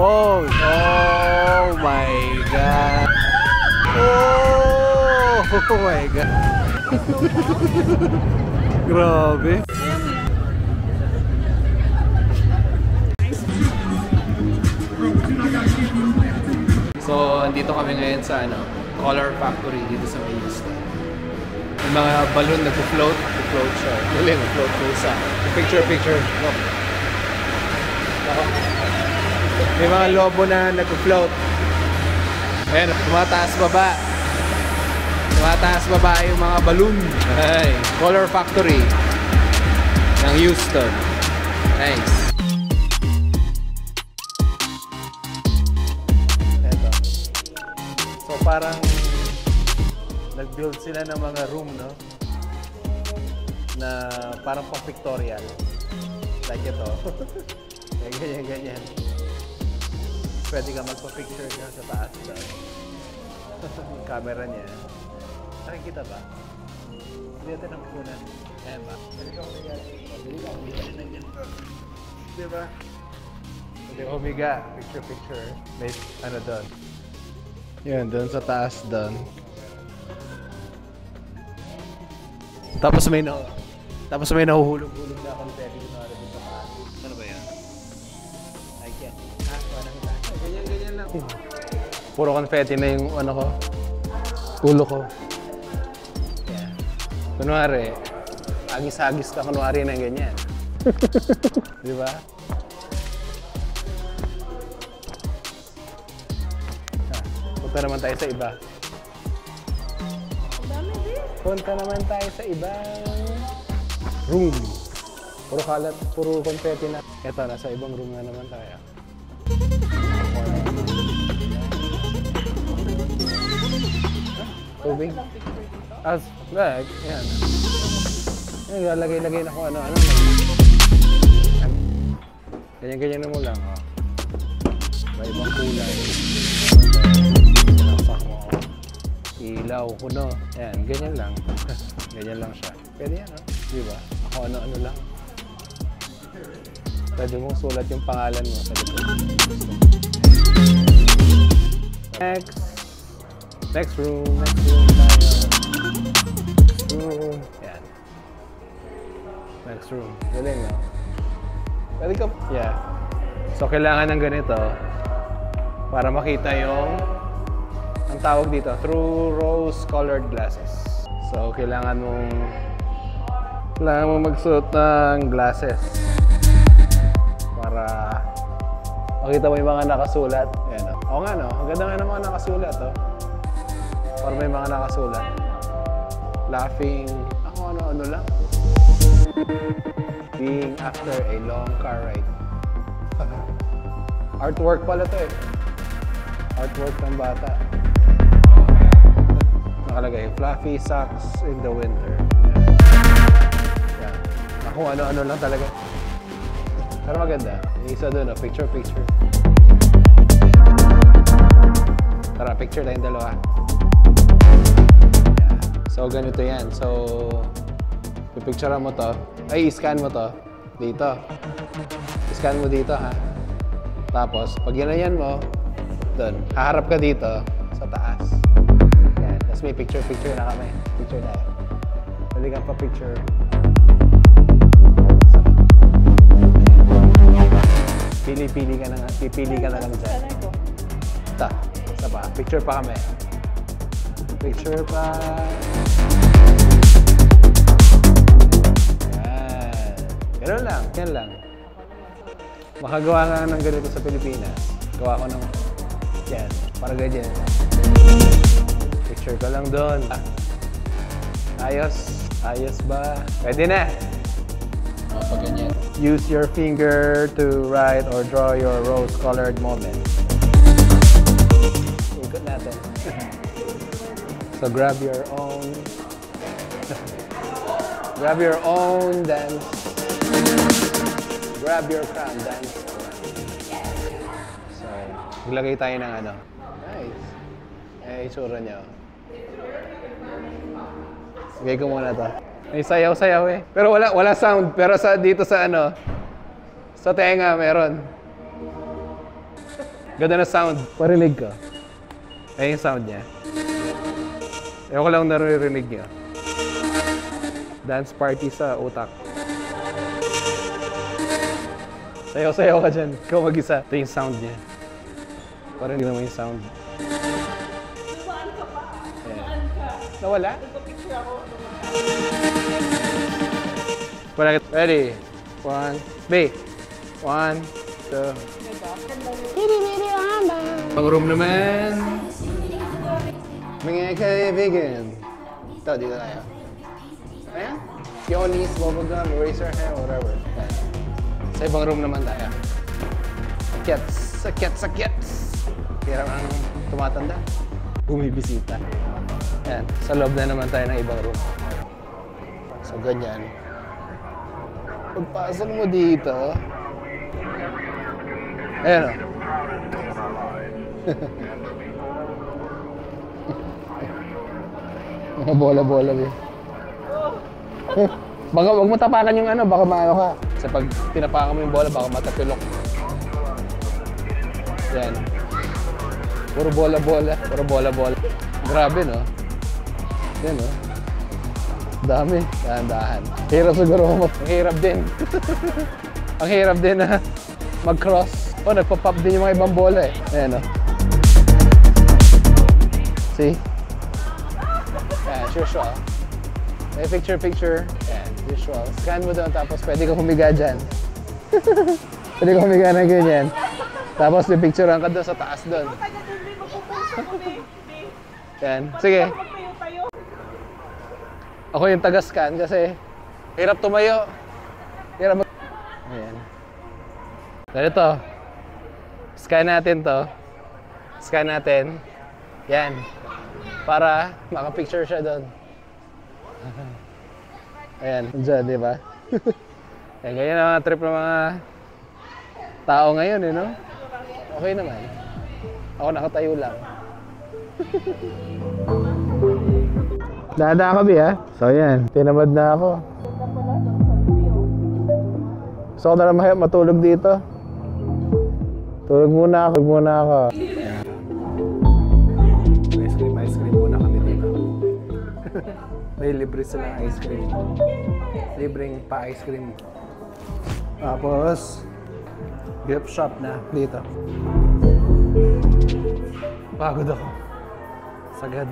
Oh! Oh my God! Oh my God! Grabe! So, andito kami ngayon sa Color Factory dito sa Houston. Yung mga balloon nag-float siya. Galing, nag-float po sa picture. Look. May mga lobo na nag-float. Ayan, tumataas baba yung mga balloon. Ay, Color Factory ng Houston. Nice. Eto. So parang nag-build sila ng mga room, no? Na parang pang-pictorial. Like ito. Ganyan. Pwede ka magpa-picture niya sa taas. Yung camera niya. Nakikita ba? Hindi natin ang punan. Ayan ba? Diba? Pwede humiga. Picture. May ano doon. Yan, doon sa taas doon. Tapos may nahuhulog-hulog na confetti na doon sa taas. Ano ba yan? Like yan. Ganyan lang. Puro confetti na yung ano ko. Ulo ko. Yeah. Kunwari, agis-agis ka kunwari na ganyan. Di ba? Punta naman tayo sa iba. Punta naman tayo sa ibang room. Puro kalat, puro confetti na. Eto, nasa ibang room na naman tayo. Tubig? Bag? Yan. Yan, lagay na kung ano. Ganyan na mo lang. Oh. May ibang kulay. Nasak mo. Ilaw, kuno. Yan, ganyan lang. Ganyan lang siya. Pwede yan, oh. Di ba? Ako ano lang. Pwede mong sulat yung pangalan mo sa likod. Next room tayo. Yan. Next room. Galing, no? Pwede ka... Yeah. So, kailangan ng ganito para makita yung ang tawag dito, through rose-colored glasses. So, kailangan mong magsuot ng glasses para makita mo yung mga nakasulat. Yan, o nga, no? Ang ganda nga ng mga nakasulat, oh. Or may mga nakasulat. Laughing. Ako ano lang. Being after a long car ride. Artwork pala to eh. Artwork ng bata. Nakalagay, fluffy socks in the winter. Yan. Ako ano lang talaga. Pero maganda. Yung isa doon, oh, picture. Tara, picture tayong dalawa. So, ganito yan. So, pipicturean mo to. Ay, i-scan mo to. Dito. I-scan mo dito, ha? Tapos, pag yan mo, doon. Haharap ka dito sa taas. Yan. Tapos may picture na kami. Picture na. Pwede kang pa-picture. Pipili ka na lang dyan. Ito. Isa pa. Picture pa kami. Picture pa. Yan. Ganun lang. Yan lang. Makagawa nga ng ganito sa Pilipinas. Gawa ko ng... Yan. Para ganyan. Picture ka lang doon. Ayos. Ayos ba? Pwede na. Pag ganyan. Use your finger to write or draw your rose-colored moment. Ikot natin. So grab your own dance. Grab your crown dance. So, maglagay tayo ng ano. Nice. Eh, itsura niya. Sige ko muna to. May sayaw-sayaw eh. Pero wala sound. Pero dito sa ano, sa tenga meron. Ganda na sound. Parinig ko. Ayun yung sound niya. Ewan ko lang naririnig niya. Dance party sa utak. Sayaw-sayaw ka dyan. Ikaw mag-isa. Ito yung sound niya. Parinig naman yung sound. Saan ka pa? Saan ka? Nawala? Nagpa-picture ako. Ready? 1, 3. 1, 2. Pang room naman. Mga kaibigan. Ito, dito tayo. Ayan. Yoni's, bubblegum, Eraserhead, whatever. Ayan. Sa ibang room naman tayo. Sakits. Hirap ang tumatanda. Bumibisita. Ayan. Sa loob na naman tayo ng ibang room. So, ganyan. Pagpasok mo dito, ayan o. Mga bola-bola din. Baka wag mo tapakan yung ano, baka maano ka. Kasi pag tinapakan mo yung bola, baka matapilok. Yan. Puro bola-bola. Grabe, no? Yan, no? Dami. Dahan-dahan. Hirap siguro mo. Ang hirap din. Ang hirap din na mag-cross. Oh, nagpa-pop din yung mga ibang bola eh. Ayan, no? See? Yan, usual. May picture. Yan, usual. Scan mo doon, tapos pwede ka humiga dyan. Pwede ka humiga na ganyan. Tapos pipicturean ka doon sa taas doon. Yan, sige. Ako yung taga-scan kasi hirap tumayo. Ayan. Ganito. Scan natin to. Scan natin. Yan. Para makapicture siya doon. Ayan. Diyan, di ba? Ayan, ganyan ang mga trip ng mga tao ngayon, eh, no? Okay naman. Ako nakatayo lang. Dada kami, ha? So, ayan. Tinamad na ako. Gusto ko na lang matulog dito. Tulog muna ako. Ice cream muna kami dito. May libre silang ice cream. Libreng pa-ice cream. Tapos, gift shop na dito. Pagod ako. Sagad.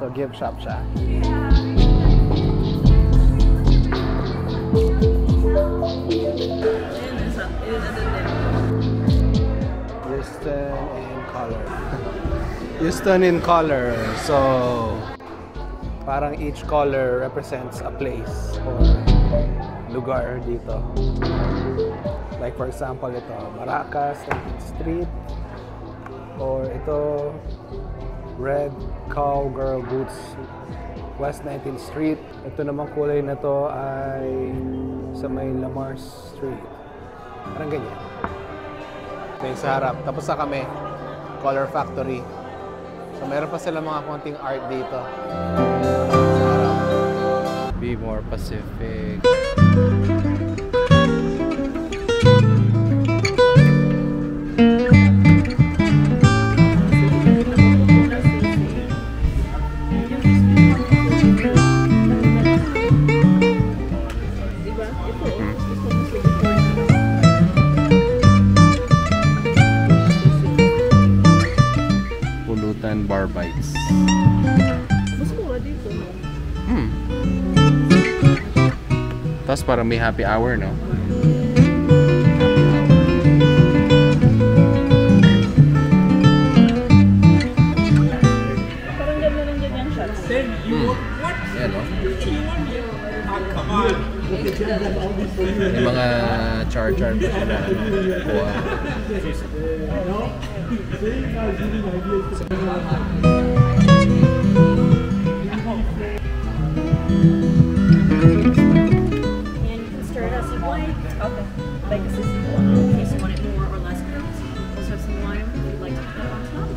So, gift shop siya. Houston in color. So, parang each color represents a place or lugar dito. Like for example, ito, Maracas, 19th Street. Or ito, Red Cowgirl Boots, West 19th Street. Ito naman kulay na to ay sa may Lamar Street. Parang ganyan. Ito yung sa harap. Tapos sa kami, Color Factory. So meron pa sila mga konting art dito. Sa harap. Be more Pacific. Bar bites. Mas mura dito, no? Tapos parang may happy hour, no? Parang ganda lang dyan yung shots. Yan, no? May mga char-char pa sila, ano? Kuha. Like this is in case you want it more or less cooked. Also have some lime if you'd like to put that on top.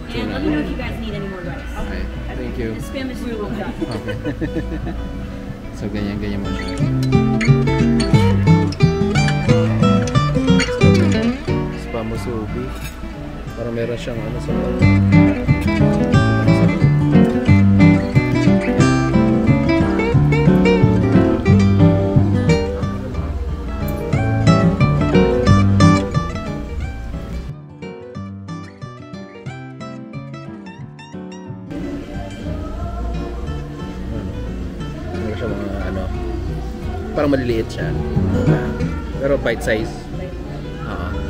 And let me know if you guys need any more rice. Okay, thank you. The spam is really done. Okay. So, ganyan mo siya. Spam Musubi. Parang meron siyang ano sa siya mga ano, parang maliliit siya. Pero bite size.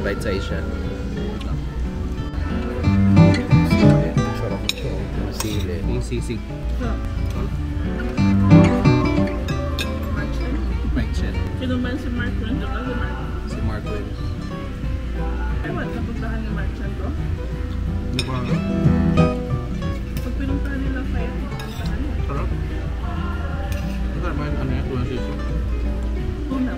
Bite size siya. Sarap ito. Sili. Yung sisig. Mike Chen. Sino man si Mark Wren? Si Mark Wren. Ewan, napuntahan ni Mark Chen to? Hindi ko alam. Pag pinuntahan nila kaya, napuntahan niya. Sarap. Ito naman, ano yan? Tulang sisig. Una,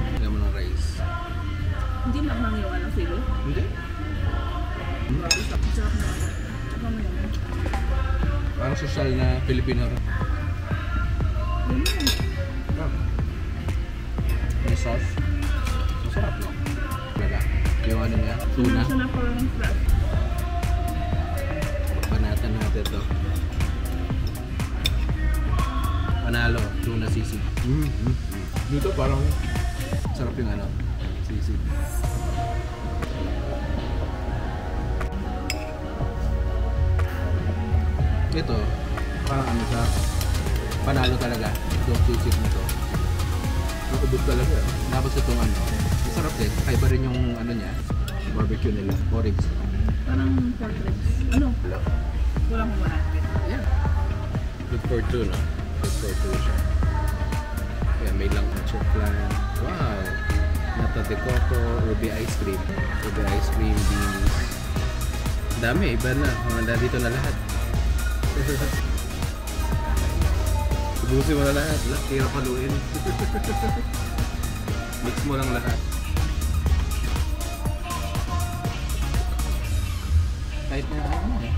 Lagyan mo ng rice. hindi lang hangiwan ang sili. Hindi. Sarap na. Tsaka mo yan. Parang social na Pilipino. May sauce. Masarap, no? Talaga. Yung ano niya, tuna. Siya na parang fresh. Panatan natin ito. Panalo, tuna sisig. Dito parang sarap yung ano, sisig. Ito, parang ano sa panalo talaga. Itong sisig nito. Nakubot talaga. Tapos itong ano, masarap din. Kaiba rin yung ano niya, barbecue nila, porridge. Parang pork ribs. Ano? Walang kumain. Yeah. Good for two, no? Good for two siya. Kaya may lang flan. Wow! Nata de coco, ruby ice cream. Ruby ice cream, beans. Dami, iba na. Nandito na lahat. Ubusin mo na lahat. Tira paluin. Mix mo lang lahat. Kahit na ano eh.